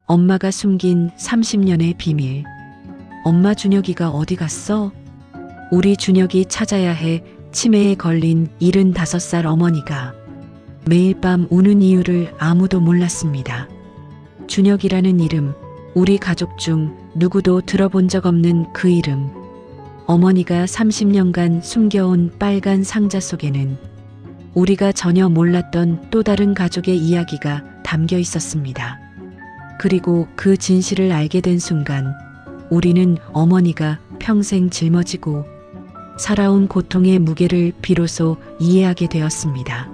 엄마가 숨긴 30년의 비밀. 엄마 준혁이가 어디 갔어? 우리 준혁이 찾아야 해. 치매에 걸린 75살 어머니가 매일 밤 우는 이유를 아무도 몰랐습니다. 준혁이라는 이름, 우리 가족 중 누구도 들어본 적 없는 그 이름. 어머니가 30년간 숨겨온 빨간 상자 속에는 우리가 전혀 몰랐던 또 다른 가족의 이야기가 담겨 있었습니다. 그리고 그 진실을 알게 된 순간 우리는 어머니가 평생 짊어지고 살아온 고통의 무게를 비로소 이해하게 되었습니다.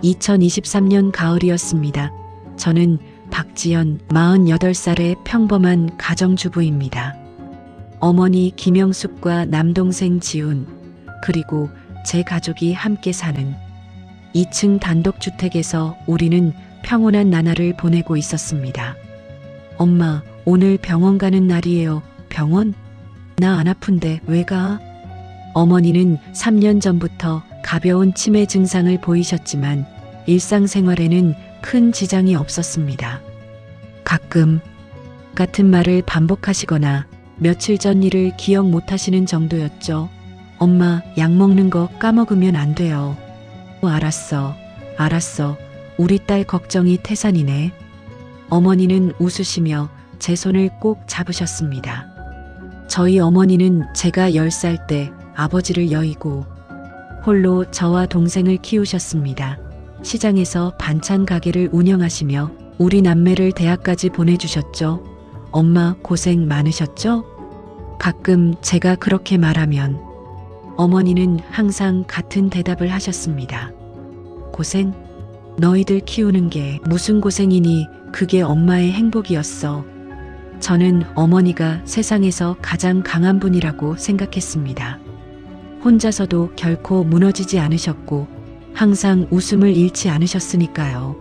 2023년 가을이었습니다. 저는 박지연 48살의 평범한 가정주부입니다. 어머니 김영숙과 남동생 지훈, 그리고 제 가족이 함께 사는 2층 단독주택에서 우리는 평온한 나날을 보내고 있었습니다. 엄마, 오늘 병원 가는 날이에요. 병원? 나 안 아픈데 왜 가? 어머니는 3년 전부터 가벼운 치매 증상을 보이셨지만 일상생활에는 큰 지장이 없었습니다. 가끔 같은 말을 반복하시거나 며칠 전 일을 기억 못하시는 정도였죠. 엄마, 약 먹는 거 까먹으면 안 돼요. 알았어. 우리 딸 걱정이 태산이네. 어머니는 웃으시며 제 손을 꼭 잡으셨습니다. 저희 어머니는 제가 10살 때 아버지를 여의고 홀로 저와 동생을 키우셨습니다. 시장에서 반찬 가게를 운영하시며 우리 남매를 대학까지 보내주셨죠. 엄마 고생 많으셨죠? 가끔 제가 그렇게 말하면 어머니는 항상 같은 대답을 하셨습니다. 고생? 너희들 키우는 게 무슨 고생이니? 그게 엄마의 행복이었어. 저는 어머니가 세상에서 가장 강한 분이라고 생각했습니다. 혼자서도 결코 무너지지 않으셨고 항상 웃음을 잃지 않으셨으니까요.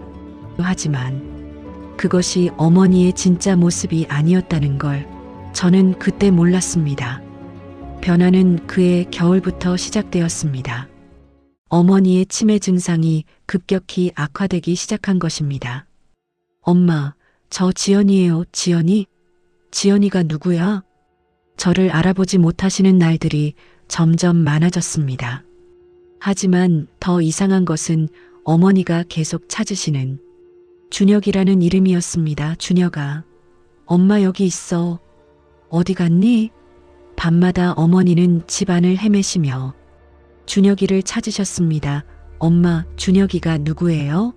하지만 그것이 어머니의 진짜 모습이 아니었다는 걸 저는 그때 몰랐습니다. 변화는 그해 겨울부터 시작되었습니다. 어머니의 치매 증상이 급격히 악화되기 시작한 것입니다. 엄마, 저 지연이에요. 지연이? 지연이가 누구야? 저를 알아보지 못하시는 날들이 점점 많아졌습니다. 하지만 더 이상한 것은 어머니가 계속 찾으시는 준혁이라는 이름이었습니다. 준혁아, 엄마 여기 있어. 어디 갔니? 밤마다 어머니는 집안을 헤매시며 준혁이를 찾으셨습니다. 엄마, 준혁이가 누구예요?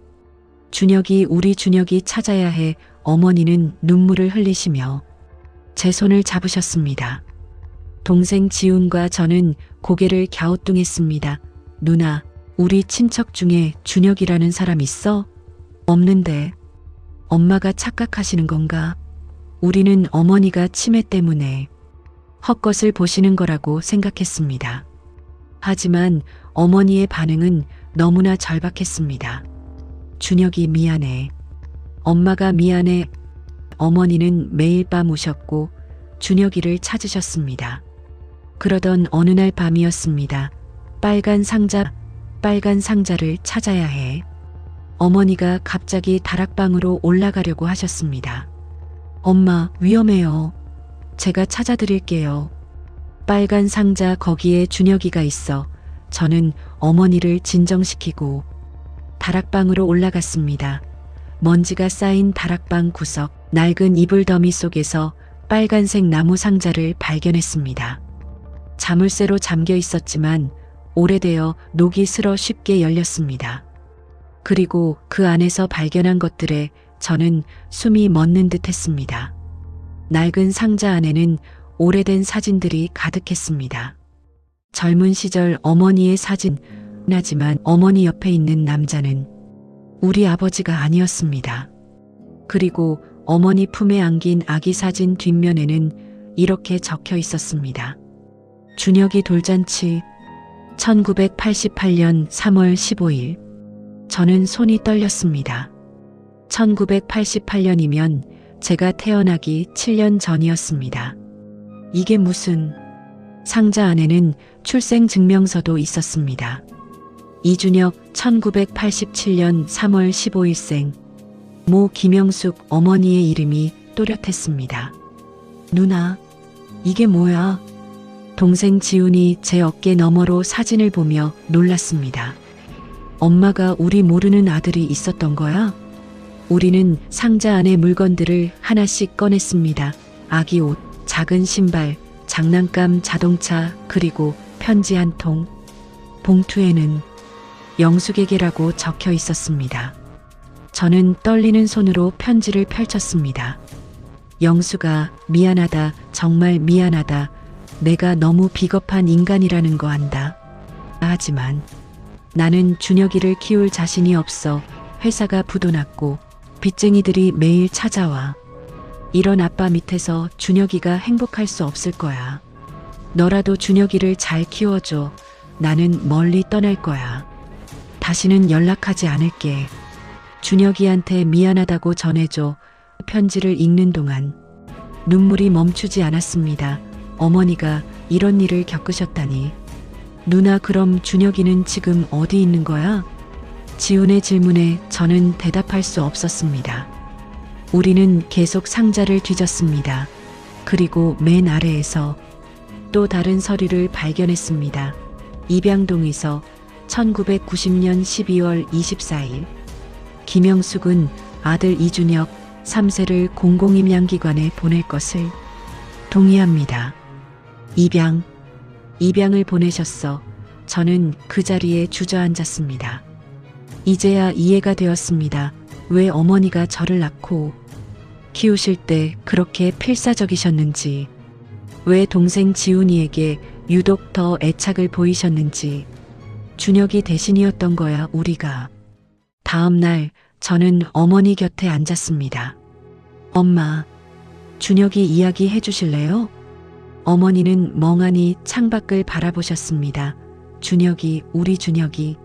준혁이, 우리 준혁이 찾아야 해. 어머니는 눈물을 흘리시며 제 손을 잡으셨습니다. 동생 지훈과 저는 고개를 갸우뚱했습니다. 누나, 우리 친척 중에 준혁이라는 사람 있어? 없는데. 엄마가 착각하시는 건가? 우리는 어머니가 치매 때문에 헛것을 보시는 거라고 생각했습니다. 하지만 어머니의 반응은 너무나 절박했습니다. 준혁이 미안해. 엄마가 미안해. 어머니는 매일 밤 우셨고 준혁이를 찾으셨습니다. 그러던 어느 날 밤이었습니다. 빨간 상자를 찾아야 해. 어머니가 갑자기 다락방으로 올라가려고 하셨습니다. 엄마, 위험해요. 제가 찾아드릴게요. 빨간 상자, 거기에 준혁이가 있어. 저는 어머니를 진정시키고 다락방으로 올라갔습니다. 먼지가 쌓인 다락방 구석, 낡은 이불 더미 속에서 빨간색 나무 상자를 발견했습니다. 자물쇠로 잠겨 있었지만 오래되어 녹이 슬어 쉽게 열렸습니다. 그리고 그 안에서 발견한 것들에 저는 숨이 멎는 듯 했습니다. 낡은 상자 안에는 오래된 사진들이 가득했습니다. 젊은 시절 어머니의 사진, 하지만 어머니 옆에 있는 남자는 우리 아버지가 아니었습니다. 그리고 어머니 품에 안긴 아기 사진 뒷면에는 이렇게 적혀 있었습니다. 준혁이 돌잔치 1988년 3월 15일. 저는 손이 떨렸습니다. 1988년이면 제가 태어나기 7년 전이었습니다. 이게 무슨... 상자 안에는 출생증명서도 있었습니다. 이준혁 1987년 3월 15일생. 모 김영숙 어머니의 이름이 또렷했습니다. 누나, 이게 뭐야? 동생 지훈이 제 어깨 너머로 사진을 보며 놀랐습니다. 엄마가 우리 모르는 아들이 있었던 거야? 우리는 상자 안의 물건들을 하나씩 꺼냈습니다. 아기 옷, 작은 신발, 장난감, 자동차, 그리고 편지 한 통. 봉투에는 영숙에게라고 적혀 있었습니다. 저는 떨리는 손으로 편지를 펼쳤습니다. 영숙아, 미안하다. 정말 미안하다. 내가 너무 비겁한 인간이라는 거 안다. 하지만 나는 준혁이를 키울 자신이 없어. 회사가 부도났고 빚쟁이들이 매일 찾아와. 이런 아빠 밑에서 준혁이가 행복할 수 없을 거야. 너라도 준혁이를 잘 키워줘. 나는 멀리 떠날 거야. 다시는 연락하지 않을게. 준혁이한테 미안하다고 전해줘. 편지를 읽는 동안 눈물이 멈추지 않았습니다. 어머니가 이런 일을 겪으셨다니. 누나, 그럼 준혁이는 지금 어디 있는 거야? 지훈의 질문에 저는 대답할 수 없었습니다. 우리는 계속 상자를 뒤졌습니다. 그리고 맨 아래에서 또 다른 서류를 발견했습니다. 입양동에서 1990년 12월 24일 김영숙은 아들 이준혁 3세를 공공임양기관에 보낼 것을 동의합니다. 입양을 보내셨어. 저는 그 자리에 주저앉았습니다. 이제야 이해가 되었습니다. 왜 어머니가 저를 낳고 키우실 때 그렇게 필사적이셨는지, 왜 동생 지훈이에게 유독 더 애착을 보이셨는지. 준혁이 대신이었던 거야, 우리가. 다음 날 저는 어머니 곁에 앉았습니다. 엄마, 준혁이 이야기해 주실래요? 어머니는 멍하니 창밖을 바라보셨습니다. 준혁이, 우리 준혁이.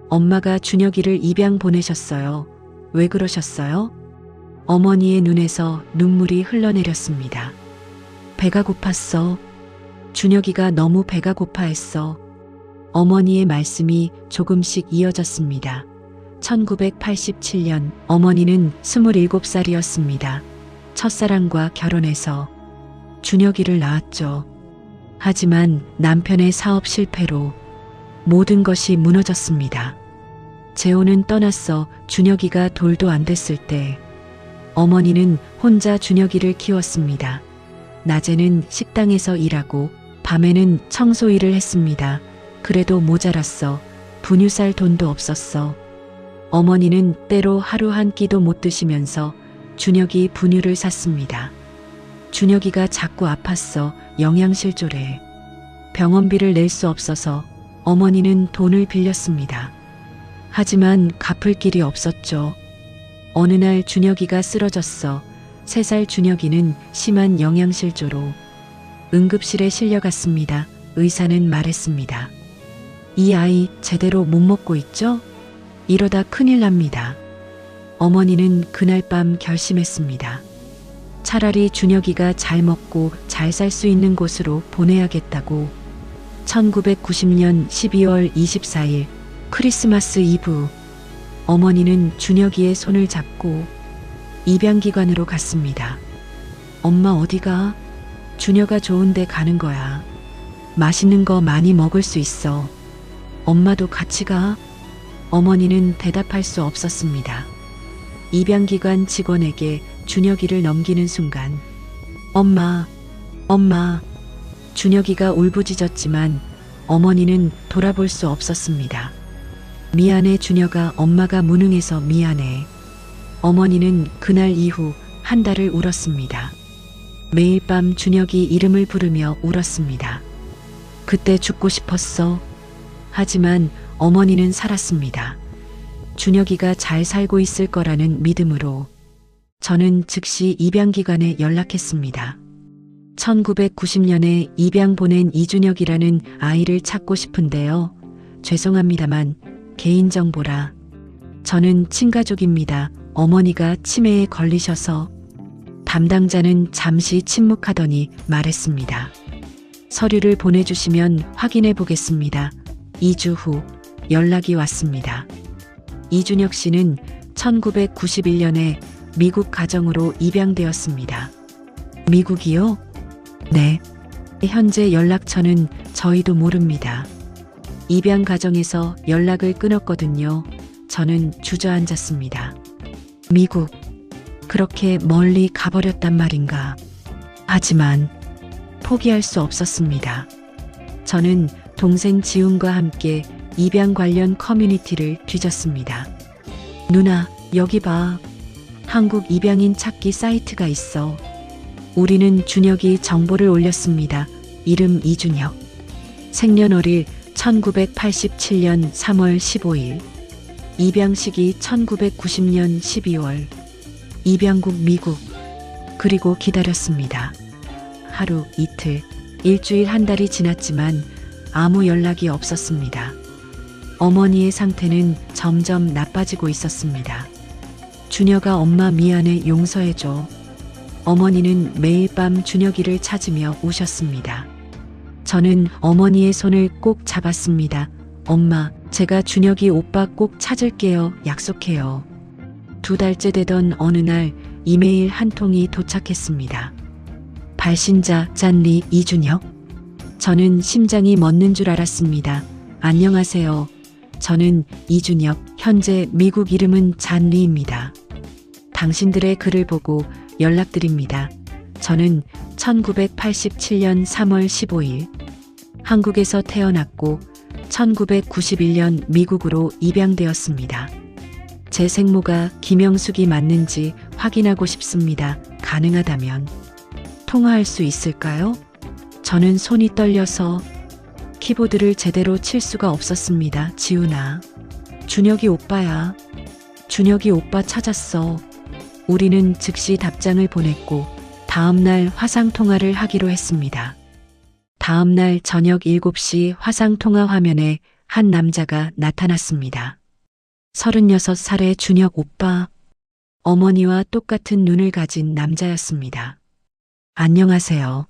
엄마가 준혁이를 입양 보내셨어요. 왜 그러셨어요? 어머니의 눈에서 눈물이 흘러내렸습니다. 배가 고팠어. 준혁이가 너무 배가 고파했어. 어머니의 말씀이 조금씩 이어졌습니다. 1987년 어머니는 27살이었습니다. 첫사랑과 결혼해서 준혁이를 낳았죠. 하지만 남편의 사업 실패로 모든 것이 무너졌습니다. 재혼은 떠났어. 준혁이가 돌도 안 됐을 때 어머니는 혼자 준혁이를 키웠습니다. 낮에는 식당에서 일하고 밤에는 청소 일을 했습니다. 그래도 모자랐어. 분유 살 돈도 없었어. 어머니는 때로 하루 한 끼도 못 드시면서 준혁이 분유를 샀습니다. 준혁이가 자꾸 아팠어. 영양실조래. 병원비를 낼 수 없어서 어머니는 돈을 빌렸습니다. 하지만 갚을 길이 없었죠. 어느 날 준혁이가 쓰러졌어. 3살 준혁이는 심한 영양실조로 응급실에 실려갔습니다. 의사는 말했습니다. 이 아이 제대로 못 먹고 있죠? 이러다 큰일 납니다. 어머니는 그날 밤 결심했습니다. 차라리 준혁이가 잘 먹고 잘 살 수 있는 곳으로 보내야겠다고. 1990년 12월 24일 크리스마스 이브, 어머니는 준혁이의 손을 잡고 입양기관으로 갔습니다. 엄마, 어디가? 준혁아, 좋은데 가는 거야. 맛있는 거 많이 먹을 수 있어. 엄마도 같이 가. 어머니는 대답할 수 없었습니다. 입양기관 직원에게 준혁이를 넘기는 순간 엄마. 준혁이가 울부짖었지만 어머니는 돌아볼 수 없었습니다. 미안해 준혁아, 엄마가 무능해서 미안해. 어머니는 그날 이후 한 달을 울었습니다. 매일 밤 준혁이 이름을 부르며 울었습니다. 그때 죽고 싶었어. 하지만 어머니는 살았습니다. 준혁이가 잘 살고 있을 거라는 믿음으로 저는 즉시 입양기관에 연락했습니다. 1990년에 입양 보낸 이준혁이라는 아이를 찾고 싶은데요. 죄송합니다만 개인정보라. 저는 친가족입니다. 어머니가 치매에 걸리셔서. 담당자는 잠시 침묵하더니 말했습니다. 서류를 보내주시면 확인해 보겠습니다. 2주 후 연락이 왔습니다. 이준혁 씨는 1991년에 미국 가정으로 입양되었습니다. 미국이요? 네. 현재 연락처는 저희도 모릅니다. 입양 가정에서 연락을 끊었거든요. 저는 주저앉았습니다. 미국, 그렇게 멀리 가버렸단 말인가. 하지만 포기할 수 없었습니다. 저는 동생 지훈과 함께 입양 관련 커뮤니티를 뒤졌습니다. 누나, 여기 봐. 한국 입양인 찾기 사이트가 있어. 우리는 준혁이 정보를 올렸습니다. 이름 이준혁. 생년월일 1987년 3월 15일. 입양 시기 1990년 12월. 입양국 미국. 그리고 기다렸습니다. 하루, 이틀, 일주일, 한 달이 지났지만 아무 연락이 없었습니다. 어머니의 상태는 점점 나빠지고 있었습니다. 준혁아, 엄마 미안해, 용서해줘. 어머니는 매일 밤 준혁이를 찾으며 우셨습니다. 저는 어머니의 손을 꼭 잡았습니다. 엄마, 제가 준혁이 오빠 꼭 찾을게요. 약속해요. 2달째 되던 어느 날 이메일 한 통이 도착했습니다. 발신자 짠리 이준혁. 저는 심장이 멎는 줄 알았습니다. 안녕하세요. 저는 이준혁, 현재 미국 이름은 잔리입니다. 당신들의 글을 보고 연락드립니다. 저는 1987년 3월 15일 한국에서 태어났고 1991년 미국으로 입양되었습니다. 제 생모가 김영숙이 맞는지 확인하고 싶습니다. 가능하다면 통화할 수 있을까요? 저는 손이 떨려서 키보드를 제대로 칠 수가 없었습니다. 지훈아, 준혁이 오빠야. 준혁이 오빠 찾았어. 우리는 즉시 답장을 보냈고 다음날 화상통화를 하기로 했습니다. 다음날 저녁 7시 화상통화 화면에 한 남자가 나타났습니다. 36살의 준혁 오빠. 어머니와 똑같은 눈을 가진 남자였습니다. 안녕하세요.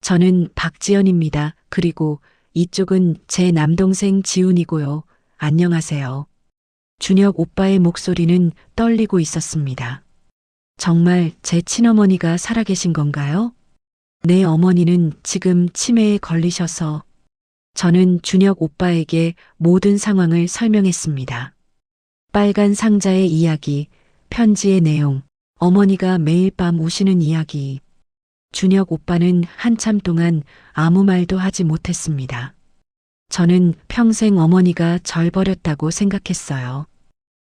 저는 박지연입니다. 그리고 이쪽은 제 남동생 지훈이고요. 안녕하세요. 준혁 오빠의 목소리는 떨리고 있었습니다. 정말 제 친어머니가 살아계신 건가요? 네, 어머니는 지금 치매에 걸리셔서. 저는 준혁 오빠에게 모든 상황을 설명했습니다. 빨간 상자의 이야기, 편지의 내용, 어머니가 매일 밤 우시는 이야기. 준혁 오빠는 한참 동안 아무 말도 하지 못했습니다. 저는 평생 어머니가 절 버렸다고 생각했어요.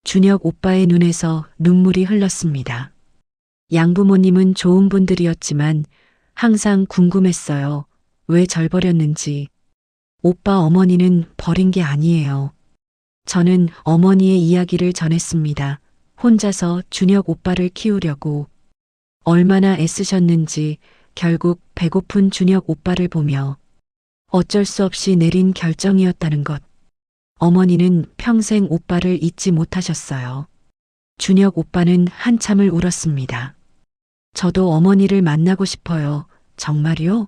준혁 오빠의 눈에서 눈물이 흘렀습니다. 양부모님은 좋은 분들이었지만 항상 궁금했어요. 왜 절 버렸는지. 오빠 어머니는 버린 게 아니에요. 저는 어머니의 이야기를 전했습니다. 혼자서 준혁 오빠를 키우려고 얼마나 애쓰셨는지 결국 배고픈 준혁 오빠를 보며 어쩔 수 없이 내린 결정이었다는 것. 어머니는 평생 오빠를 잊지 못하셨어요. 준혁 오빠는 한참을 울었습니다. 저도 어머니를 만나고 싶어요. 정말요?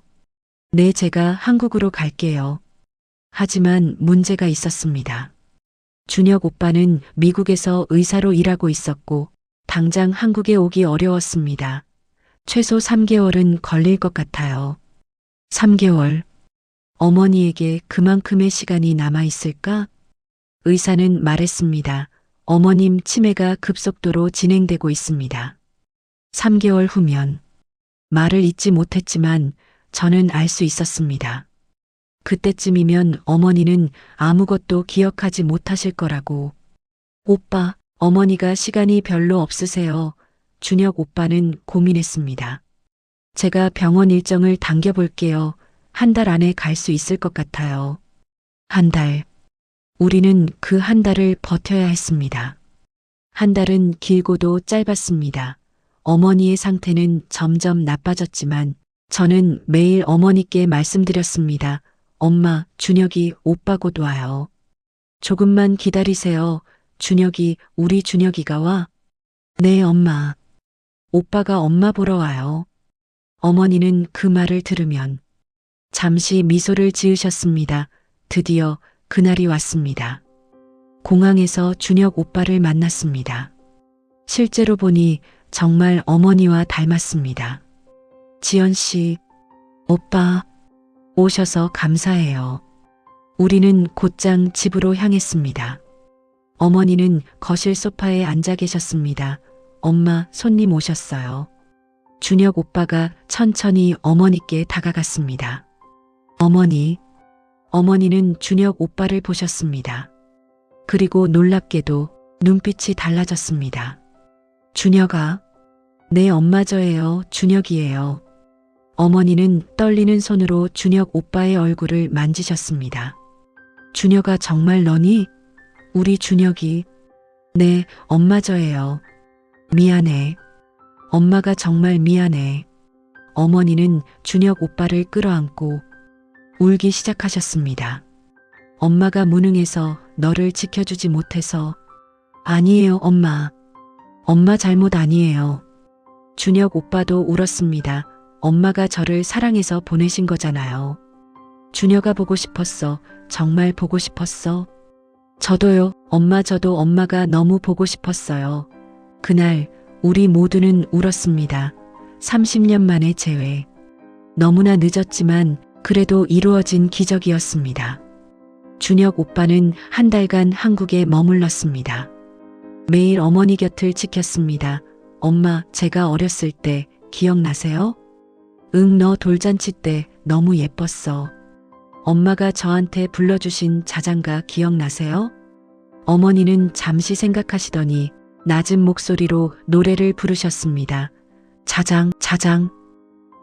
네, 제가 한국으로 갈게요. 하지만 문제가 있었습니다. 준혁 오빠는 미국에서 의사로 일하고 있었고 당장 한국에 오기 어려웠습니다. 최소 3개월은 걸릴 것 같아요. 3개월. 어머니에게 그만큼의 시간이 남아 있을까? 의사는 말했습니다. 어머님 치매가 급속도로 진행되고 있습니다. 3개월 후면. 말을 잇지 못했지만 저는 알 수 있었습니다. 그때쯤이면 어머니는 아무것도 기억하지 못하실 거라고. 오빠, 어머니가 시간이 별로 없으세요. 준혁 오빠는 고민했습니다. 제가 병원 일정을 당겨볼게요. 한 달 안에 갈 수 있을 것 같아요. 한 달. 우리는 그 한 달을 버텨야 했습니다. 한 달은 길고도 짧았습니다. 어머니의 상태는 점점 나빠졌지만 저는 매일 어머니께 말씀드렸습니다. 엄마, 준혁이 오빠 곧 와요. 조금만 기다리세요. 준혁이, 우리 준혁이가 와. 네, 엄마. 오빠가 엄마 보러 와요. 어머니는 그 말을 들으면 잠시 미소를 지으셨습니다. 드디어 그날이 왔습니다. 공항에서 준혁 오빠를 만났습니다. 실제로 보니 정말 어머니와 닮았습니다. 지연 씨, 오빠, 오셔서 감사해요. 우리는 곧장 집으로 향했습니다. 어머니는 거실 소파에 앉아 계셨습니다. 엄마, 손님 오셨어요. 준혁 오빠가 천천히 어머니께 다가갔습니다. 어머니는 준혁 오빠를 보셨습니다. 그리고 놀랍게도 눈빛이 달라졌습니다. 준혁아, 네 엄마 저예요. 준혁이에요. 어머니는 떨리는 손으로 준혁 오빠의 얼굴을 만지셨습니다. 준혁아 정말 너니? 우리 준혁이. 네, 엄마 저예요. 미안해. 엄마가 정말 미안해. 어머니는 준혁 오빠를 끌어안고 울기 시작하셨습니다. 엄마가 무능해서 너를 지켜주지 못해서. 아니에요, 엄마. 엄마 잘못 아니에요. 준혁 오빠도 울었습니다. 엄마가 저를 사랑해서 보내신 거잖아요. 준혁아 보고 싶었어. 정말 보고 싶었어. 저도요. 엄마 저도 엄마가 너무 보고 싶었어요. 그날 우리 모두는 울었습니다. 30년 만에 재회. 너무나 늦었지만 그래도 이루어진 기적이었습니다. 준혁 오빠는 한 달간 한국에 머물렀습니다. 매일 어머니 곁을 지켰습니다. 엄마, 제가 어렸을 때 기억나세요? 응, 너 돌잔치 때 너무 예뻤어. 엄마가 저한테 불러주신 자장가 기억나세요? 어머니는 잠시 생각하시더니 낮은 목소리로 노래를 부르셨습니다. 자장, 자장.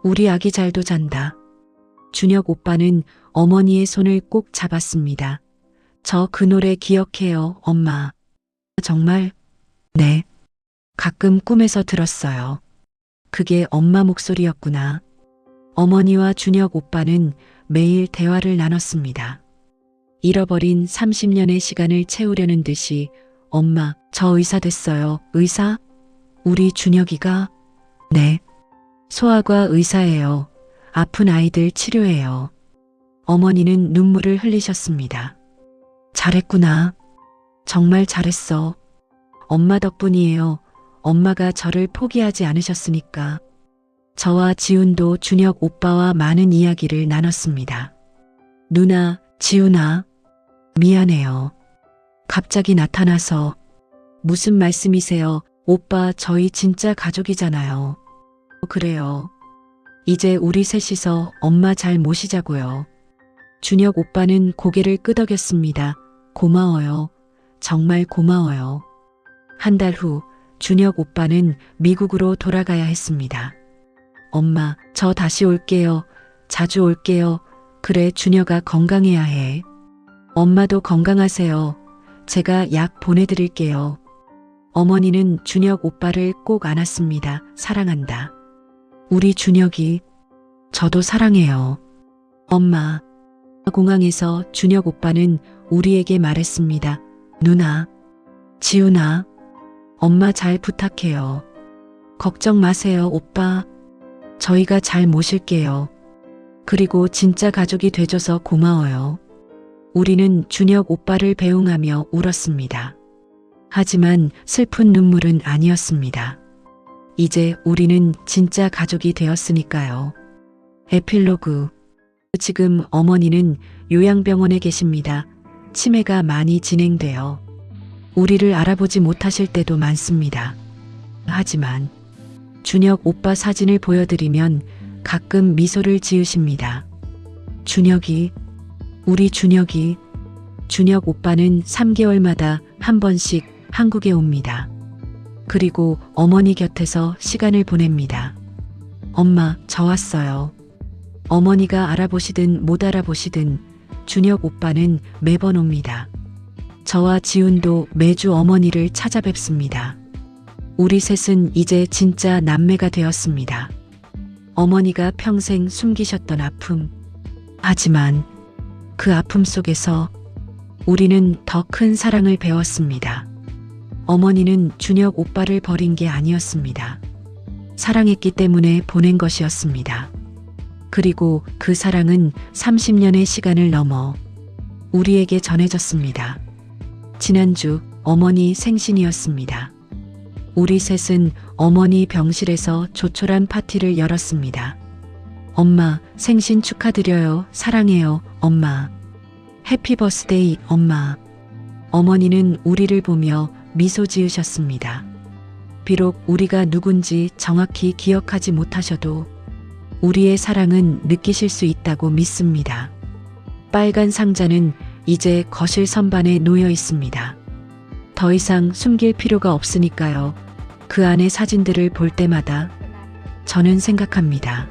우리 아기 잘도 잔다. 준혁 오빠는 어머니의 손을 꼭 잡았습니다. 저 그 노래 기억해요, 엄마. 정말? 네. 가끔 꿈에서 들었어요. 그게 엄마 목소리였구나. 어머니와 준혁 오빠는 매일 대화를 나눴습니다. 잃어버린 30년의 시간을 채우려는 듯이 엄마, 저 의사 됐어요. 의사? 우리 준혁이가? 네. 소아과 의사예요. 아픈 아이들 치료해요. 어머니는 눈물을 흘리셨습니다. 잘했구나. 정말 잘했어. 엄마 덕분이에요. 엄마가 저를 포기하지 않으셨으니까. 저와 지훈도 준혁 오빠와 많은 이야기를 나눴습니다. 누나, 지훈아, 미안해요. 갑자기 나타나서. 무슨 말씀이세요? 오빠, 저희 진짜 가족이잖아요. 그래요. 이제 우리 셋이서 엄마 잘 모시자고요. 준혁 오빠는 고개를 끄덕였습니다. 고마워요. 정말 고마워요. 한 달 후 준혁 오빠는 미국으로 돌아가야 했습니다. 엄마, 저 다시 올게요. 자주 올게요. 그래, 준혁아 건강해야 해. 엄마도 건강하세요. 제가 약 보내드릴게요. 어머니는 준혁 오빠를 꼭 안았습니다. 사랑한다. 우리 준혁이. 저도 사랑해요. 엄마. 공항에서 준혁 오빠는 우리에게 말했습니다. 누나, 지훈아, 엄마 잘 부탁해요. 걱정 마세요, 오빠. 저희가 잘 모실게요. 그리고 진짜 가족이 돼줘서 고마워요. 우리는 준혁 오빠를 배웅하며 울었습니다. 하지만 슬픈 눈물은 아니었습니다. 이제 우리는 진짜 가족이 되었으니까요. 에필로그. 지금 어머니는 요양병원에 계십니다. 치매가 많이 진행되어 우리를 알아보지 못하실 때도 많습니다. 하지만 준혁 오빠 사진을 보여드리면 가끔 미소를 지으십니다. 준혁이, 우리 준혁이. 준혁 오빠는 3개월마다 한 번씩 한국에 옵니다. 그리고 어머니 곁에서 시간을 보냅니다. 엄마, 저 왔어요. 어머니가 알아보시든 못 알아보시든 준혁 오빠는 매번 옵니다. 저와 지훈도 매주 어머니를 찾아뵙습니다. 우리 셋은 이제 진짜 남매가 되었습니다. 어머니가 평생 숨기셨던 아픔. 하지만 그 아픔 속에서 우리는 더 큰 사랑을 배웠습니다. 어머니는 준혁 오빠를 버린 게 아니었습니다. 사랑했기 때문에 보낸 것이었습니다. 그리고 그 사랑은 30년의 시간을 넘어 우리에게 전해졌습니다. 지난주 어머니 생신이었습니다. 우리 셋은 어머니 병실에서 조촐한 파티를 열었습니다. 엄마, 생신 축하드려요. 사랑해요, 엄마. 해피 버스데이, 엄마. 어머니는 우리를 보며 미소 지으셨습니다. 비록 우리가 누군지 정확히 기억하지 못하셔도 우리의 사랑은 느끼실 수 있다고 믿습니다. 빨간 상자는 이제 거실 선반에 놓여 있습니다. 더 이상 숨길 필요가 없으니까요. 그 안의 사진들을 볼 때마다 저는 생각합니다.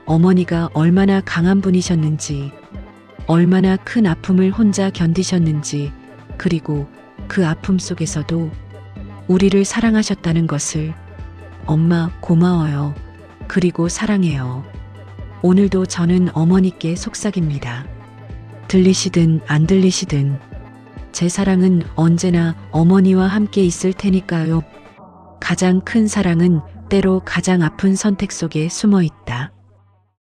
어머니가 얼마나 강한 분이셨는지, 얼마나 큰 아픔을 혼자 견디셨는지, 그리고 그 아픔 속에서도 우리를 사랑하셨다는 것을. 엄마, 고마워요. 그리고 사랑해요. 오늘도 저는 어머니께 속삭입니다. 들리시든 안 들리시든 제 사랑은 언제나 어머니와 함께 있을 테니까요. 가장 큰 사랑은 때로 가장 아픈 선택 속에 숨어 있다.